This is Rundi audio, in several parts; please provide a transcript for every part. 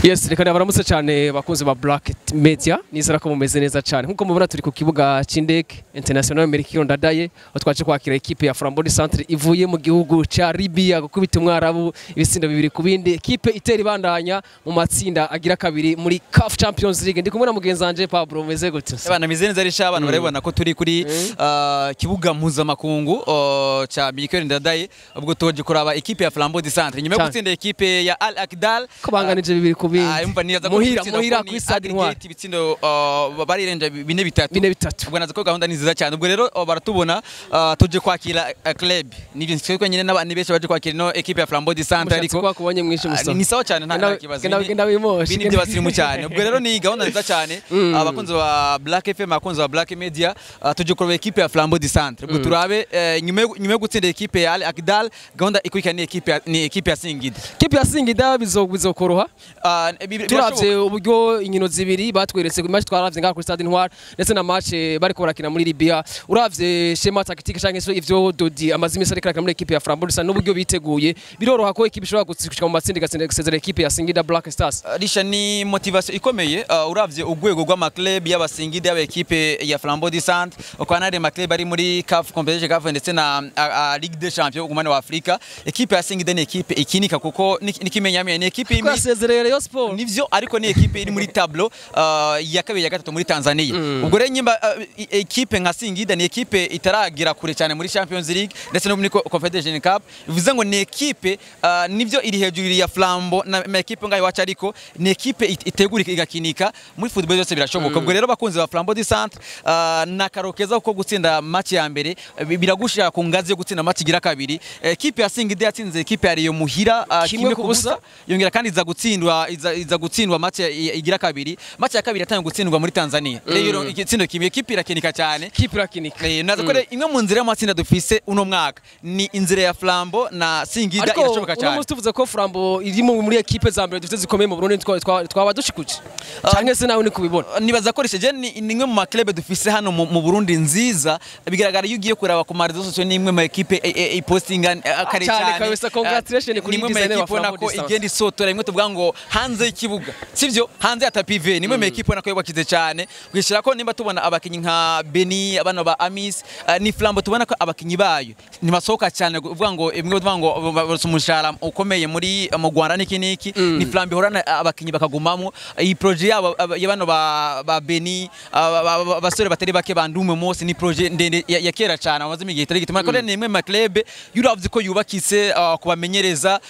Yes, reka baramutse cyane bakunze ba Black Media nizera ko mumeze neza cyane nkuko mubona turi ku kibuga cy'indege International Melchior Ndadaye twaje kwakira equipe ya Flambeau Centre ivuye mu gihugu ca Libya gukubita umwarabu ibitsindo bibiri ku bindi equipe itera ibandanya mu matsinda agira kabiri muri CAF Champions League ndi kumwe na mugenzanje Pablo meze gute abana mize neza risha abantu barabona ko turi kuri kibuga mpuzamakungu ca Melchior Ndadaye ubwo toje kuraba equipe ya Flambeau Centre nyuma yo gutsinda equipe ya Al Akdal kubanganije bibiri ku muhira ku Stade Ntwari ibitsindo barirenja bine bitatu ubwo nazo ko gahunda ni nziza cyane ubwo rero baratubona tuje kwakira club nivyo nsikwe nyine n'abandi benshi baje kwakira no equipe ya Flambeau Centre ariko twakubonye mwinshi musa ni sawa cyane nta kibazo genda bimoshi bindi byabasirimu cyane ubwo rero ni gahunda nziza cyane abakunzi ba Black FM abakunzi ba Black Media tuje kureba equipe ya Flambeau Centre ubwo turabe nyuma yo gutsinda equipe ya Al Akdal gahunda ikurikira ni equipe ya Singida bizokoroha turavye uburyo inkino zibiri batweretse ku match twaravye ngaha kuri Stade Ntwari ndetse na match bari korakina muri Libya uravye schema tactique canke so ivyo Dodi amazimi sare karakina muri equipe ya Flambeau Centre n'uburyo biteguye biroroha ko equipe ishobora gushika mu matsinda gasezera equipe ya Singida Black Stars risha ni motivation ikomeye uravye ugwego rw'ama club y'aba Singida y'aba equipe ya Flambeau Centre ukwanare ma club ari muri CAF Competition CAF ndetse na Ligue des Champions ku mane wa Afrika equipe ya Singida ni equipe ikinika kuko nikimenyamye ni equipe y'imizerere Sport nivyo ariko ni equipe iri muri tableau ya kabiri ya gatatu muri Tanzania ubwo rero nyimba equipe nka Singida ni equipe itaragira kure cyane muri Champions League ndetse no muri Confederation Cup bivuze ngo ni equipe nivyo iri hejuru ya Flambeau na equipe ngayo wacha ariko ni equipe itegurika igakinika muri football yose birashoboka ubwo rero bakunze ba Flambeau Centre na karokeza uko gutsinda match ya mbere biragushira ku ngazi yo gutsinda match igira kabiri equipe ya Singida yatsinze equipe ya Rio Muhira kimwe kubusa yongera kandi iza gutsindwa match igira kabiri match ya kabiri yatanga gutsindwa muri Tanzania rero igitsindo kimwe equipe irakinika cyane nazo ko imwe mu nzira y'amatsinda dufise uno mwaka ni inzira ya Flambeau na Singida irashoboka cyane ariko tuvuze ko Flambeau iri muri equipe za mbere dufite zikomeye mu Burundi twaba dushikuje cyane se nawe ni kubibona nibaza ko risheje ni imwe mu club dufise hano mu Burundi nziza bigaragara yugiye kuraba ku marzo sosio ni imwe mu equipe ipostinga kare cyane kabisa congratulations kuri design wa Flambeau ko igenda isotora imwe tuvuga ngo hanze y'ikibuga sivyo hanze ya tapive nimwe mu equipe nako yabakize cyane kwishira ko nimba tubona abakinyi nka Beni abana ba Amis ni Flambeau tubona ko abakinyi bayo ni masoka cyane uvuga ngo imwe tuvuga ngo basumushara ukomeye muri mu Rwanda niki ni Flambeau horana abakinyi bakagumamo iyi projet y'abana ba Beni abasore batari bake bandume mose ni projet ndende ya kera cyane amaze igihe itari gituma ko ni imwe mu club yuravye ko yubakitse kubamenyereza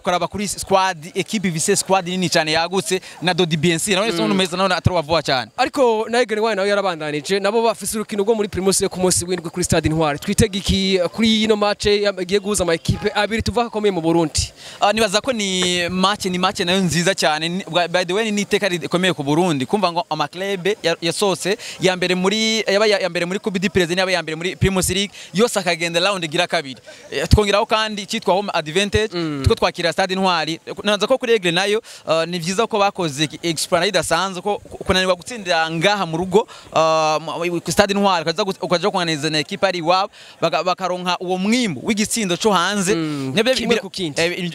kuraba kuri squad equipe vise squad nini cyane yagutse na Dodi BNC nawe so numeza nawe ataravuga cyane ariko Naigene Wine nawe yarabandanije nabo bafise urukino rwo muri Primus yo ku munsi w'indwi kuri Stade Ntwari twitega iki kuri ino match yagiye guhuza ama equipe abiri tuvuga komeye mu Burundi nibaza ko ni match nayo nziza cyane by the way ni iteka rikomeye ku Burundi kumva ngo ama club yasose ya mbere muri Coupe du Président yaba ya mbere muri Primus League yose akagenda round gira kabiri twongeraho kandi cyitwa home advantage two twakira Stade Ntwari naza ko kuri Aigle nayo ni vyiza ko bakoze explanation idasanzwe ko kunanirwa gutsindira ngaha mu rugo ku Stade Ntwari ukaja kunaniza na equipe ari wabo bakaronka uwo mwimbo w'igitsindo cyo hanze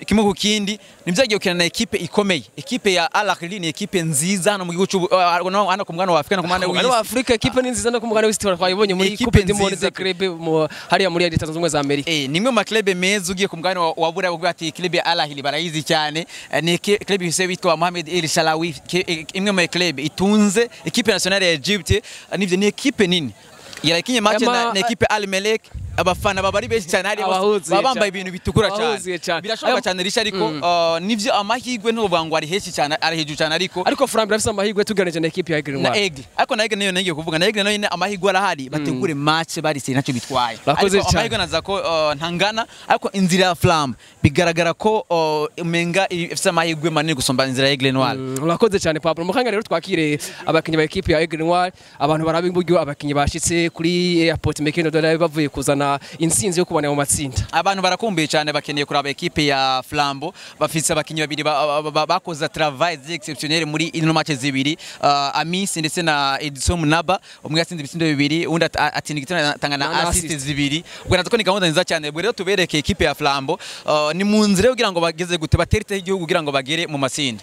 kimwe ku kindi nivyo agiye ukina na equipe ikomeye equipe ya Al Ahly ni equipe nziza hano mu gihugu hano ku mugano wa Afrika no ku mugano wa Afrika equipe ni nziza no ku mugano w'isi twayibonye muri Coupe du Monde de club hariya muri Leta Zunze Ubumwe za Amerika nimwe mu club meza ugiye ku mugano wa Buraya bwo ati club ya Al Ahly barayizi cyane ni club yise bitwa Mohamed El Shalawi imwe mu club itunze equipe nationale ya Egypte nivyo ni equipe nini yarakinye match na equipe Al Merrikh abafana babari benshi cyane hari babambaye ibintu bitukura cyane birashoboka cyane risha ariko nivyo amahigwe n'uvuga ngo ari heshi cyane ari hejuru cyane ariko Flambeau afise amahigwe tuganije na equipe ya Aigle Noir ariko na Aigle nayo nagiye kuvuga na Aigle nayo amahigwe arahari bategure match bari se nacyo bitwaye amahigwe naza ko ntangana ariko inzira ya Flambeau bigaragara ko umenga ifise amahigwe manini gusomba inzira ya Aigle Noir urakoze cyane Pablo mukanga rero twakire abakinyi ba equipe ya Aigle Noir abantu barabe imburyo abakinyi bashitse kuri airport Melchior Ndadaye bavuye kuzana kubona intsinzi yo kubona mu matsinda. Abantu barakumbuye cyane bakeneye kuraba equipe ya Flambeau bafise abakinyi babiri bakoze travail exceptionnel muri ino match zibiri Amis ndetse na Edison Munaba umwe yatsinze ibitsindo bibiri undi atsinda igitego tangana assist zibiri ubwo natako ni gahunda nziza cyane ubwo rero tubereke equipe ya Flambeau ni mu nzira kugira ngo bageze gute baterite igihugu kugira ngo bagere mu matsinda.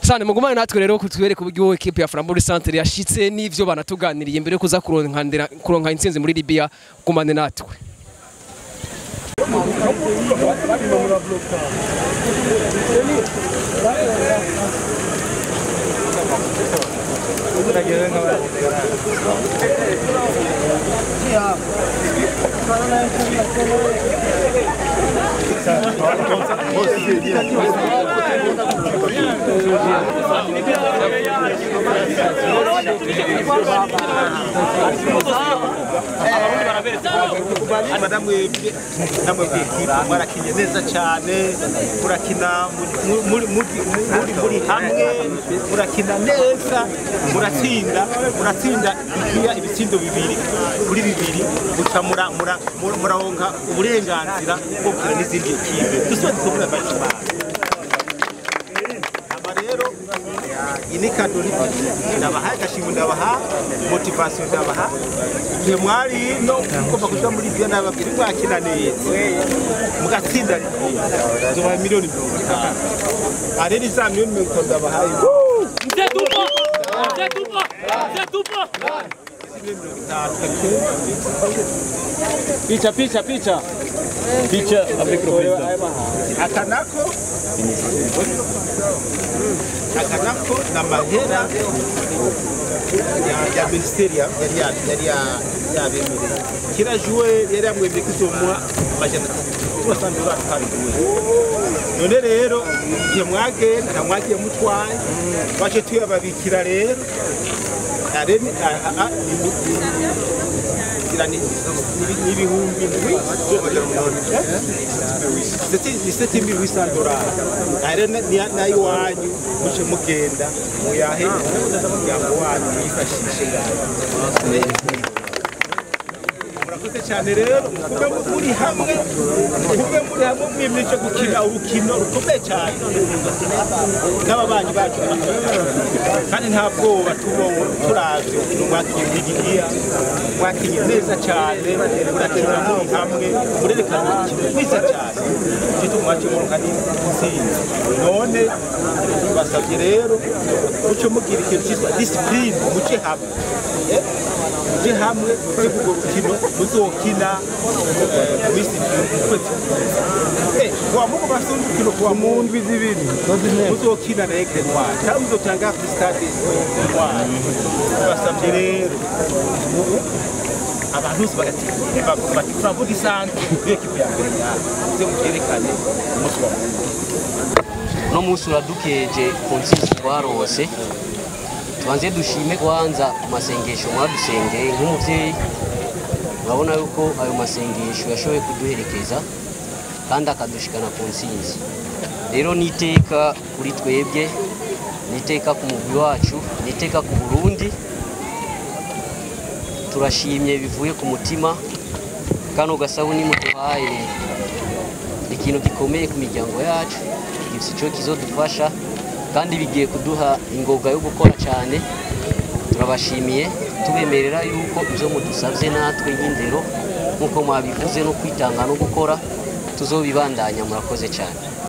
Sane mugumane natwe rero kutubereka uburyo equipe ya Flambeau Centre yashitse n'ivyo banatuganiriye mbere kuza kuronka intsinzi muri Libya kumane natwe. Murakinye neza cyane murakina muri hamwe murakina neza muratsinda ibitsindo bibiri kuri bibiri muca muraronka uburenganzira bwo gukina n'izindi ekipe dusoje kubura bakimana rero ini kadori ndabaha gashingo ndabaha motivation ndabaha igihe mwari no ugomba kuja muri byo ndababwira mwakina neza mugatsinda zoba miliyoni 50 areri za miliyoni 50 ndabaha picha avec le président akanako na mahera ya ministeria yari kila joueur yari amwemeye kuzomwa majana $300 none rero igihe mwagenda mwagiye mutwaye bace tuyababikira rero areni n'ibihumbi $7,800 arena nayo wanyu muce mugenda muyahe umuryango wanyu yifashishe murakoze cyane rero muri hamwe mwimirije gukina urukino rukomeye cyane n'ababanyi bacu kandi nta bwoba turavye urukino mwakinye neza cyane murakina muri hamwe murerekana ikintu mwiza cyane gituma muronka n'intsinzi none basabye rero muce mugira ikintu cyitwa discipline muce hamwe urwo rukino muzokina kwa mungu basundukiro kwa mundwi zibiri muzokina na Aigle Noir cyangwa muzotanga ku stade Noir basabye rero abantu bati Flambeau Centre equipe ya mbere yaje mukerekane umunsi wa no munsi uradukeje konsisi twarose tubanze dushime kwanza ku masengesho mwadusengeye nk'umuvyeyi urabona yuko ayo masengesho yashoboye kuduherekeza kandi akadushikana ku ntsinzi rero niteka kuri twebwe niteka ku mugwi wacu niteka ku Burundi turashimye bivuye ku mutima kano gasabuni muduhaye ikintu gikomeye ku miryango yacu gifite ico kizodufasha kandi bigiye kuduha ingoga yo gukora cyane turabashimiye tubemerera yuko izo mudusavye natwe y'indero nkuko mwabivuze no kwitanga no gukora tuzobibandanya murakoze cyane.